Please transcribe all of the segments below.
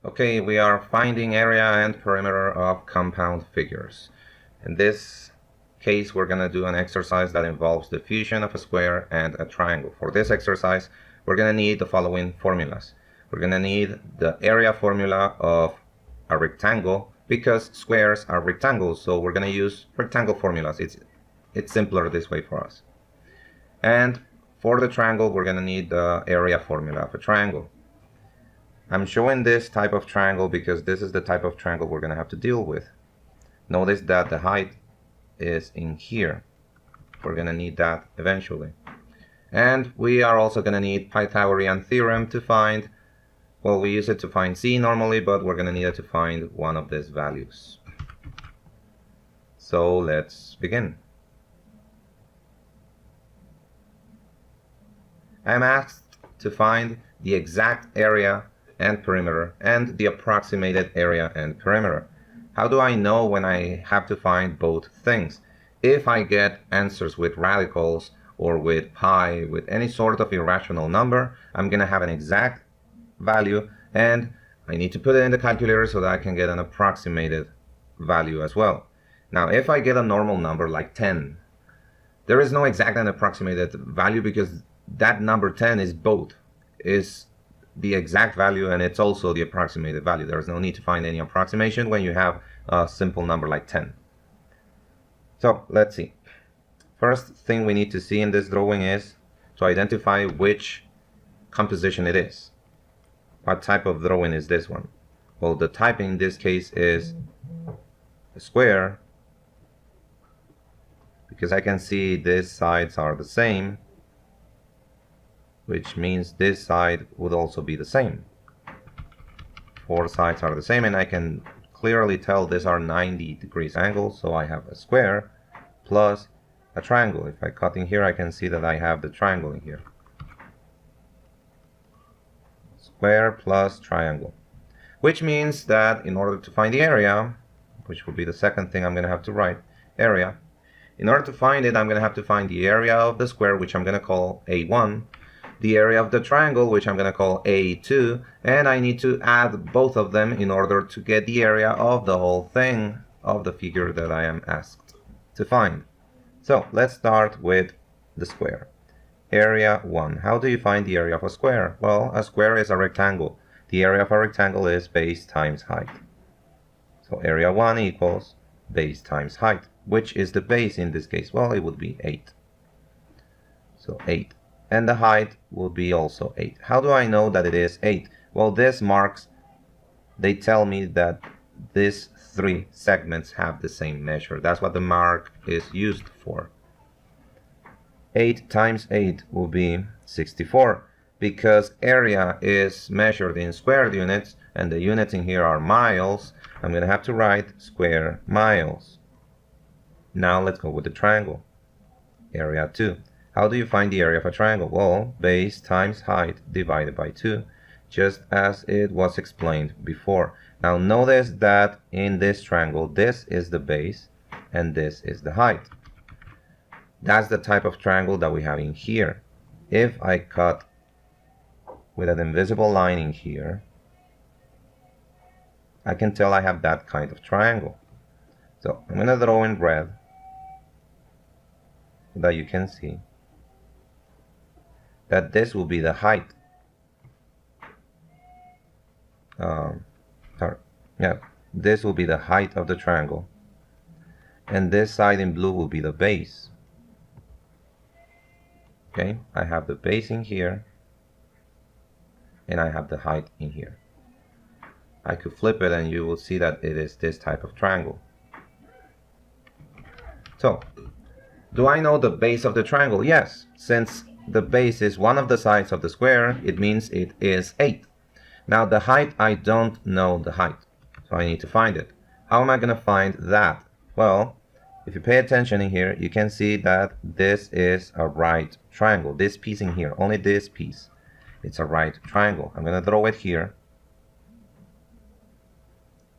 Okay, we are finding area and perimeter of compound figures. In this case, we're going to do an exercise that involves the fusion of a square and a triangle. For this exercise, we're going to need the following formulas. We're going to need the area formula of a rectangle because squares are rectangles, so we're going to use rectangle formulas. It's simpler this way for us. And for the triangle, we're going to need the area formula of a triangle. I'm showing this type of triangle because this is the type of triangle we're going to have to deal with. Notice that the height is in here. We're going to need that eventually. And we are also going to need Pythagorean theorem to find, well, we use it to find c normally, but we're going to need it to find one of these values. So let's begin. I'm asked to find the exact area and perimeter and the approximated area and perimeter. How do I know when I have to find both things? If I get answers with radicals or with pi, with any sort of irrational number, I'm going to have an exact value and I need to put it in the calculator so that I can get an approximated value as well. Now, if I get a normal number like 10, there is no exact and approximated value because that number 10 is both. Is the exact value and it's also the approximated value. There is no need to find any approximation when you have a simple number like 10. So let's see. First thing we need to see in this drawing is to identify which composition it is. What type of drawing is this one? Well, the type in this case is a square because I can see these sides are the same, which means this side would also be the same. Four sides are the same, and I can clearly tell these are 90 degrees angles, so I have a square plus a triangle. If I cut in here, I can see that I have the triangle in here. Square plus triangle, which means that in order to find the area, which will be the second thing I'm going to have to write, area, in order to find it, I'm going to have to find the area of the square, which I'm going to call A1, the area of the triangle, which I'm going to call A2, and I need to add both of them in order to get the area of the whole thing of the figure that I am asked to find. So let's start with the square. Area 1. How do you find the area of a square? Well, a square is a rectangle. The area of a rectangle is base times height. So area 1 equals base times height. Which is the base in this case? Well, it would be 8. So 8. And the height will be also 8. How do I know that it is 8? Well, these marks, they tell me that these three segments have the same measure. That's what the mark is used for. 8 times 8 will be 64. Because area is measured in square units, and the units in here are miles, I'm going to have to write square miles. Now let's go with the triangle. Area 2. How do you find the area of a triangle? Well, base times height divided by 2, just as it was explained before. Now notice that in this triangle, this is the base and this is the height. That's the type of triangle that we have in here. If I cut with an invisible line in here, I can tell I have that kind of triangle. So I'm going to draw in red so that you can see that this will be the height. This will be the height of the triangle, and this side in blue will be the base. Okay, I have the base in here, and I have the height in here. I could flip it, and you will see that it is this type of triangle. So, do I know the base of the triangle? Yes, since the base is one of the sides of the square, it means it is 8. Now the height, I don't know the height, so I need to find it. How am I going to find that? Well, if you pay attention in here, you can see that this is a right triangle. This piece in here, only this piece, it's a right triangle. I'm going to draw it here,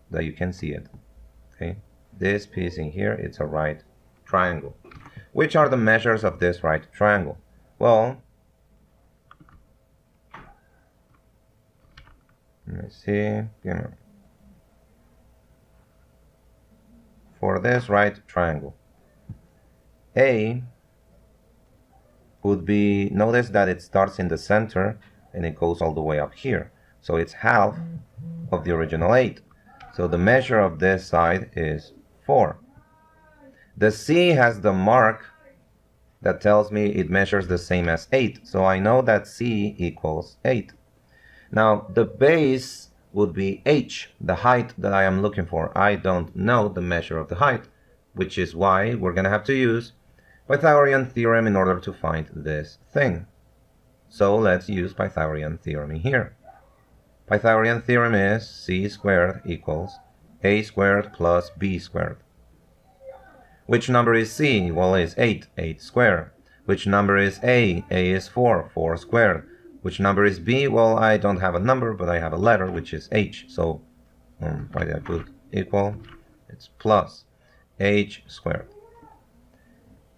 that you can see it. Okay, this piece in here, it's a right triangle. Which are the measures of this right triangle? Well, let me see. For this right triangle, A would be, notice that it starts in the center and it goes all the way up here. So it's half of the original 8. So the measure of this side is 4. The C has the mark that tells me it measures the same as 8. So I know that C equals 8. Now the base would be H, the height that I am looking for. I don't know the measure of the height, which is why we're going to have to use Pythagorean theorem in order to find this thing. So let's use Pythagorean theorem here. Pythagorean theorem is c squared equals a squared plus b squared. Which number is c? Well, it's 8, 8 squared. Which number is a? A is 4, 4 squared. Which number is b? Well, I don't have a number, but I have a letter, which is h. So, why did I put equal? It's plus h squared.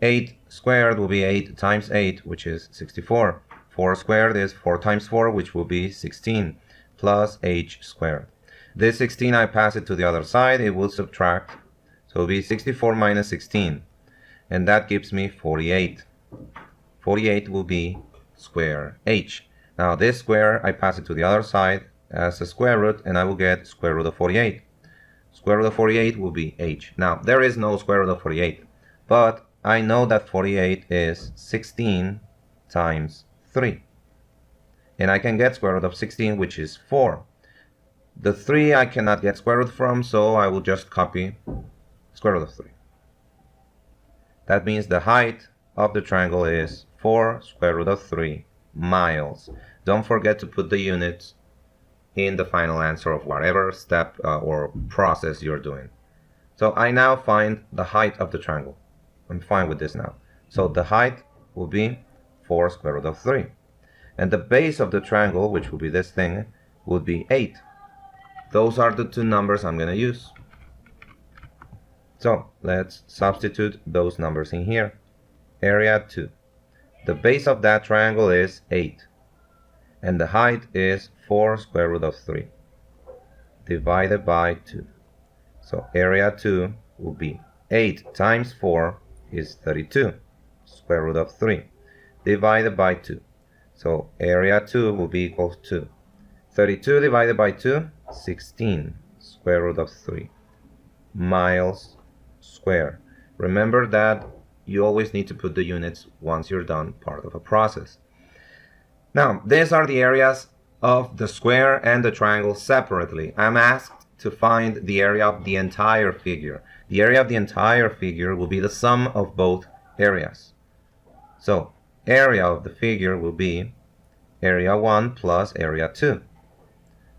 8 squared will be 8 times 8, which is 64. 4 squared is 4 times 4, which will be 16, plus h squared. This 16, I pass it to the other side, it will subtract. So it will be 64 minus 16, and that gives me 48. 48 will be square h. Now this square, I pass it to the other side as a square root, and I will get square root of 48. Square root of 48 will be h. Now, there is no square root of 48, but I know that 48 is 16 times 3. And I can get square root of 16, which is 4. The 3 I cannot get square root from, so I will just copy square root of 3. That means the height of the triangle is 4 square root of 3 miles. Don't forget to put the units in the final answer of whatever step or process you're doing. So I now find the height of the triangle. I'm fine with this now. So the height will be 4 square root of 3. And the base of the triangle, which will be this thing, would be 8. Those are the two numbers I'm going to use. So let's substitute those numbers in here. Area 2. The base of that triangle is 8. And the height is 4 square root of 3 divided by 2. So area 2 will be 8 times 4 is 32 square root of 3 divided by 2. So area 2 will be equal to 32 divided by 2, 16 square root of 3 miles square. Remember that you always need to put the units once you're done part of a process. Now, these are the areas of the square and the triangle separately. I'm asked to find the area of the entire figure. The area of the entire figure will be the sum of both areas. So, area of the figure will be area 1 plus area 2.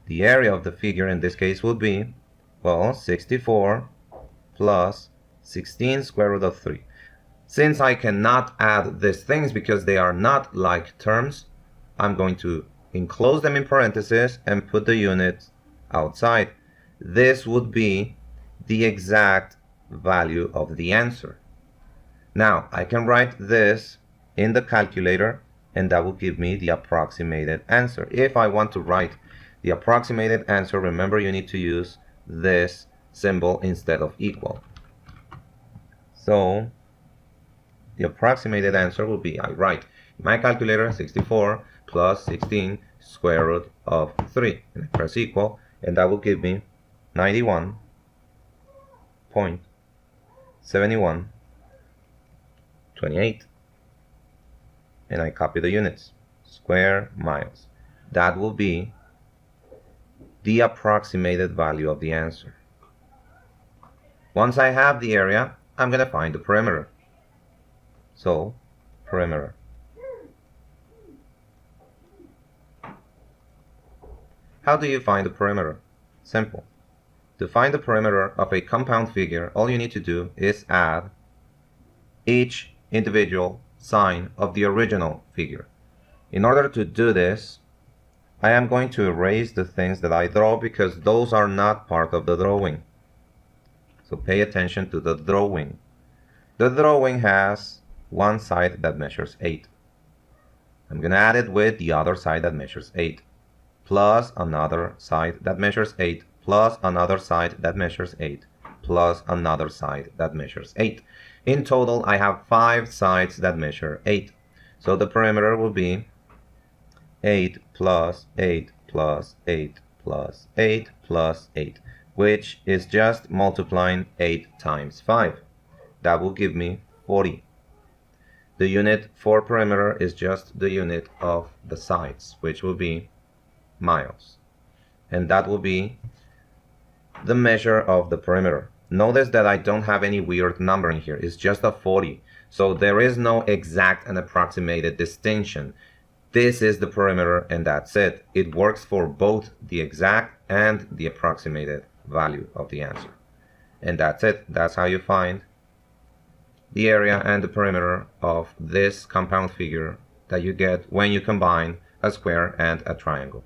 The area of the figure in this case will be, well, 64 plus 16 square root of 3. Since I cannot add these things because they are not like terms, I'm going to enclose them in parentheses and put the units outside. This would be the exact value of the answer. Now, I can write this in the calculator, and that will give me the approximated answer. If I want to write the approximated answer, remember you need to use this symbol instead of equal. So, the approximated answer will be, I write in my calculator 64 plus 16 square root of 3, and I press equal, and that will give me 91.7128, and I copy the units, square miles. That will be the approximated value of the answer. Once I have the area, I'm going to find the perimeter. So, perimeter. How do you find the perimeter? Simple. To find the perimeter of a compound figure, all you need to do is add each individual sign of the original figure. In order to do this, I am going to erase the things that I draw because those are not part of the drawing. So pay attention to the drawing. The drawing has one side that measures 8. I'm going to add it with the other side that measures 8. plus another side that measures 8 plus another side that measures 8 plus another side that measures 8. In total, I have 5 sides that measure 8. So the perimeter will be 8 plus 8 plus 8 plus 8 plus 8, which is just multiplying 8 times 5. That will give me 40. The unit for perimeter is just the unit of the sides, which will be miles. And that will be the measure of the perimeter. Notice that I don't have any weird numbering here. It's just a 40. So there is no exact and approximated distinction. This is the perimeter and that's it. It works for both the exact and the approximated value of the answer. And that's it. That's how you find the area and the perimeter of this compound figure that you get when you combine a square and a triangle.